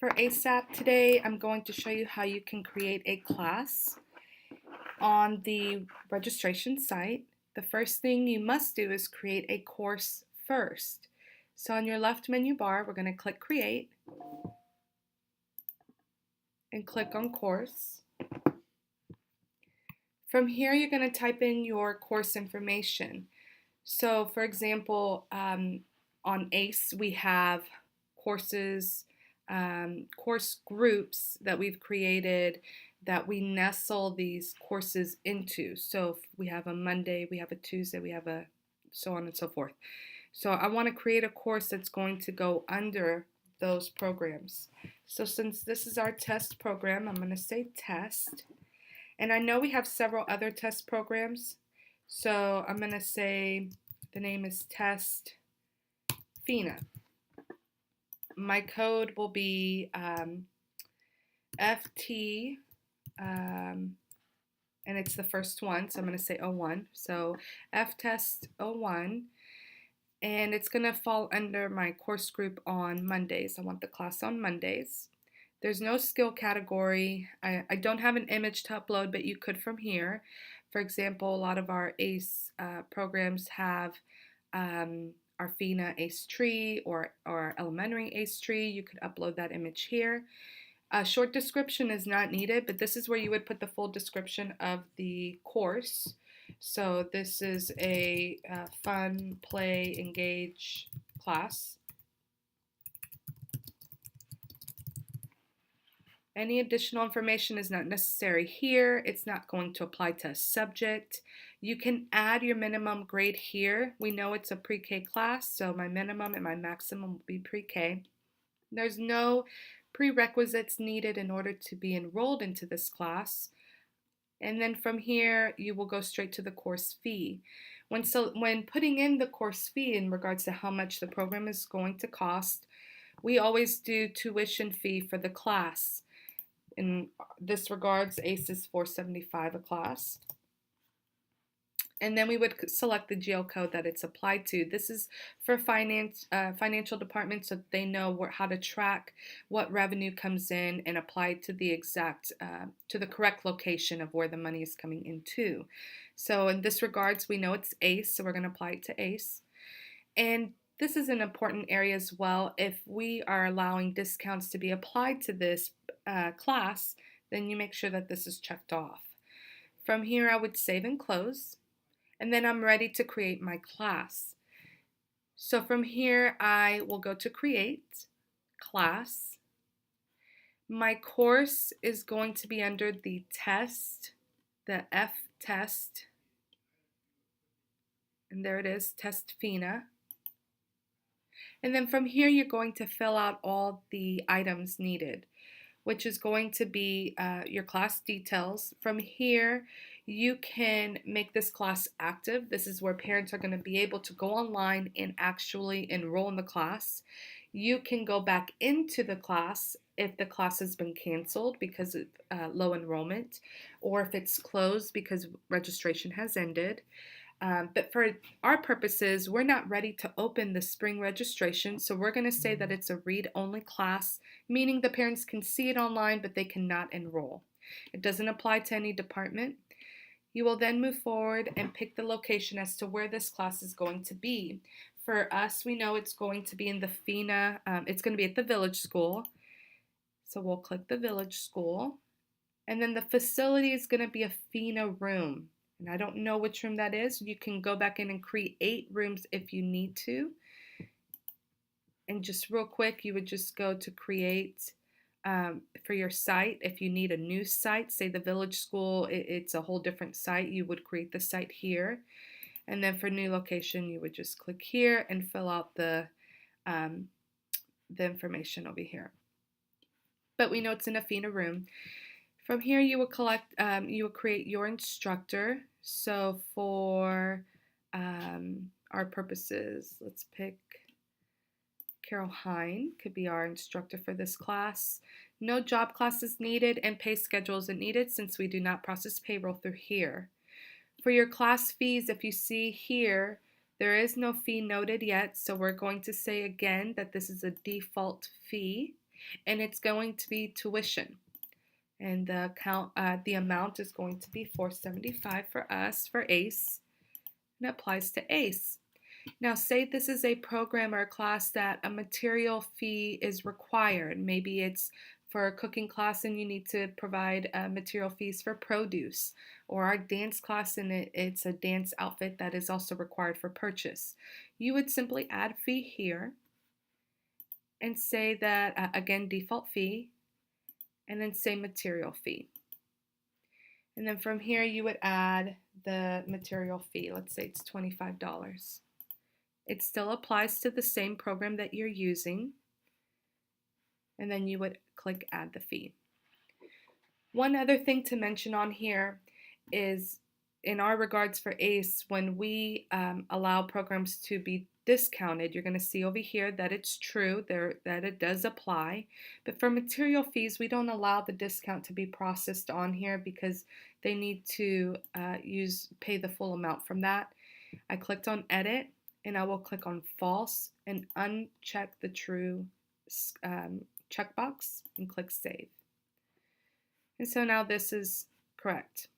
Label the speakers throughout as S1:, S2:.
S1: For ASAP today, I'm going to show you how you can create a class on the registration site. The first thing you must do is create a course first. So on your left menu bar, we're going to click Create and click on Course. From here, you're going to type in your course information. So for example, on ACE, we have courses, course groups that we've created that we nestle these courses into. So if we have a Monday, we have a Tuesday, we have a so on and so forth. So I want to create a course that's going to go under those programs. So since this is our test program, I'm going to say test. And I know we have several other test programs. So I'm going to say the name is Test FINA. My code will be FT, and it's the first one, so I'm going to say 01. So FTest 01, and it's going to fall under my course group on Mondays. I want the class on Mondays. There's no skill category. I don't have an image to upload, but you could from here. For example, a lot of our ACE programs have our FINA ACE tree or elementary ACE tree. You could upload that image here. A short description is not needed, but this is where you would put the full description of the course. So this is a fun, play, engage class. Any additional information is not necessary here. It's not going to apply to a subject. You can add your minimum grade here. We know it's a pre-K class, so my minimum and my maximum will be pre-K. There's no prerequisites needed in order to be enrolled into this class. And then from here, you will go straight to the course fee. When putting in the course fee in regards to how much the program is going to cost, we always do tuition fee for the class. In this regards, ACE is $475 a class. And then we would select the GL code that it's applied to. This is for financial department, so they know how to track what revenue comes in and apply it to the exact, to the correct location of where the money is coming into. So in this regards, we know it's ACE, so we're going to apply it to ACE. And this is an important area as well. If we are allowing discounts to be applied to this class, then you make sure that this is checked off. From here, I would save and close, and then I'm ready to create my class. So from here, I will go to Create, Class. My course is going to be under the test, the F test, and there it is, Test FINA. And then from here, you're going to fill out all the items needed, which is going to be your class details. From here, you can make this class active. This is where parents are going to be able to go online and actually enroll in the class. You can go back into the class if the class has been canceled because of low enrollment, or if it's closed because registration has ended. But for our purposes, we're not ready to open the spring registration, so we're going to say that it's a read-only class, meaning the parents can see it online, but they cannot enroll. It doesn't apply to any department. You will then move forward and pick the location as to where this class is going to be. For us, we know it's going to be in the FINA, it's going to be at the Village School. So we'll click the Village School. And then the facility is going to be a FINA room. And I don't know which room that is. You can go back in and create rooms if you need to. And just real quick, you would just go to create for your site. If you need a new site, say the Village School, it's a whole different site. You would create the site here. And then for new location, you would just click here and fill out the information over here. But we know it's in a FINA room. From here, you will create your instructor. So for our purposes, let's pick Carol Hine, could be our instructor for this class. No job classes needed and pay schedule isn't needed since we do not process payroll through here. For your class fees, if you see here, there is no fee noted yet, so we're going to say again that this is a default fee. and it's going to be tuition. And the amount is going to be $475 for us for ACE, and applies to ACE. Now, say this is a program or a class that a material fee is required. Maybe it's for a cooking class and you need to provide material fees for produce, or our dance class and it's a dance outfit that is also required for purchase. You would simply add fee here and say that, again, default fee, and then say material fee. And then from here you would add the material fee. Let's say it's $25. It still applies to the same program that you're using. And then you would click add the fee. One other thing to mention on here is in our regards for ACE, when we allow programs to be discounted, you're going to see over here that it's true that it does apply. But for material fees, we don't allow the discount to be processed on here because they need to pay the full amount from that. I clicked on edit, and I will click on false and uncheck the true checkbox and click save. And so now this is correct.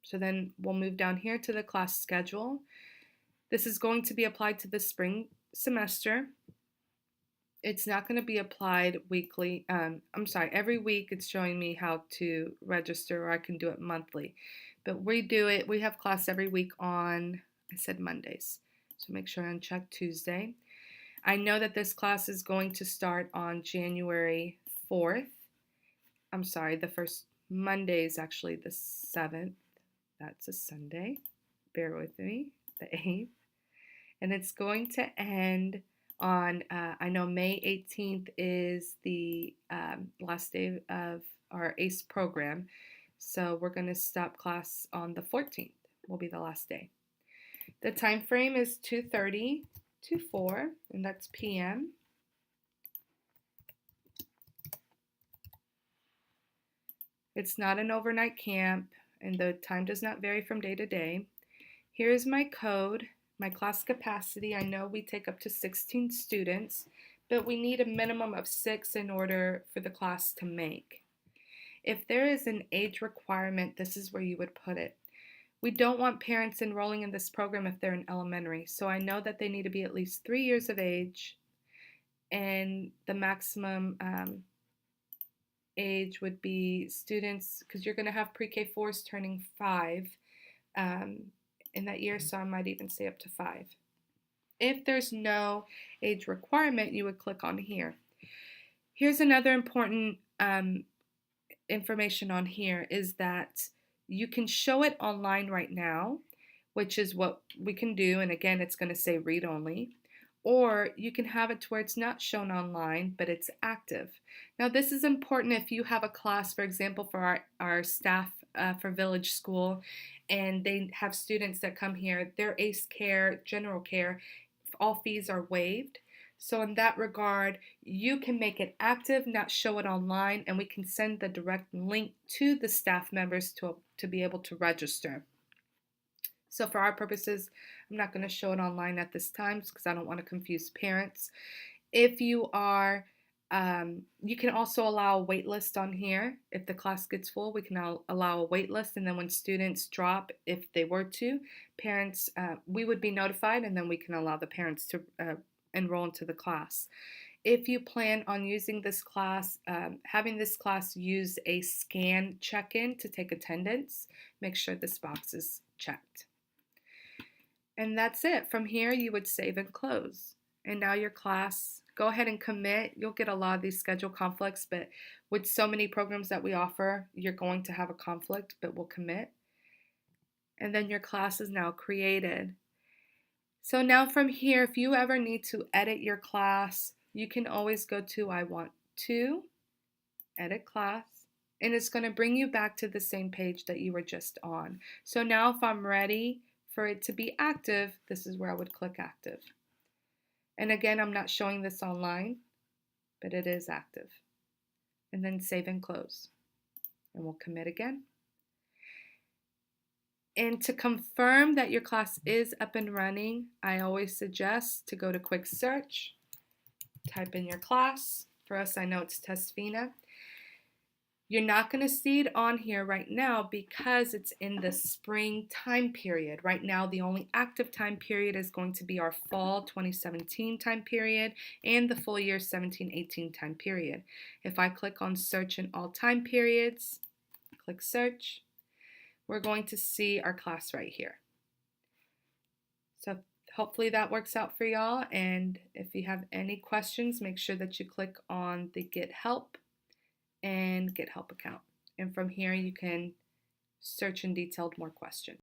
S1: So then we'll move down here to the class schedule. This is going to be applied to the spring semester. It's not going to be applied weekly. Every week it's showing me how to register, or I can do it monthly. But we have class every week on, I said Mondays. So make sure I uncheck Tuesday. I know that this class is going to start on January 4th. The first Monday is actually the 7th. That's a Sunday. Bear with me. The 8th. And it's going to end on, I know May 18th is the last day of our ACE program. So we're going to stop class on the 14th. Will be the last day. The time frame is 2:30 to 4, and that's p.m. It's not an overnight camp, and the time does not vary from day to day. Here is my code, my class capacity. I know we take up to 16 students, but we need a minimum of 6 in order for the class to make. If there is an age requirement, this is where you would put it. We don't want parents enrolling in this program if they're in elementary, so I know that they need to be at least 3 years of age, and the maximum age would be students, because you're going to have pre-K 4s turning 5 in that year, so I might even say up to 5. If there's no age requirement, you would click on here. Here's another important information on here is that you can show it online right now, which is what we can do, and again it's going to say read only, or you can have it to where it's not shown online but it's active. Now this is important if you have a class, for example, for our staff for Village School, and they have students that come here, their ACE care, general care, all fees are waived. So in that regard, you can make it active, not show it online, and we can send the direct link to the staff members to be able to register. So for our purposes, I'm not going to show it online at this time because I don't want to confuse parents. If you are, you can also allow a wait list on here. If the class gets full, we can allow a wait list, and then when students drop, if they were to, parents, we would be notified, and then we can allow the parents to enroll into the class. If you plan on using this class, having this class use a scan check-in to take attendance, make sure this box is checked. And that's it. From here, you would save and close. And now your class, go ahead and commit. You'll get a lot of these schedule conflicts, but with so many programs that we offer, you're going to have a conflict, but we'll commit. And then your class is now created. So now from here, if you ever need to edit your class, you can always go to I want to edit class, and it's going to bring you back to the same page that you were just on. So now if I'm ready for it to be active, this is where I would click active. And again, I'm not showing this online, but it is active. And then save and close. And we'll commit again. And to confirm that your class is up and running, I always suggest to go to quick search, type in your class, For us, I know it's Tesfina. You're not going to see it on here right now because it's in the spring time period. Right now, the only active time period is going to be our fall 2017 time period and the full year 17-18 time period. If I click on search in all time periods, click search, we're going to see our class right here. So hopefully that works out for y'all. And if you have any questions, make sure that you click on the Get Help and Get Help account. And from here, you can search in detailed more questions.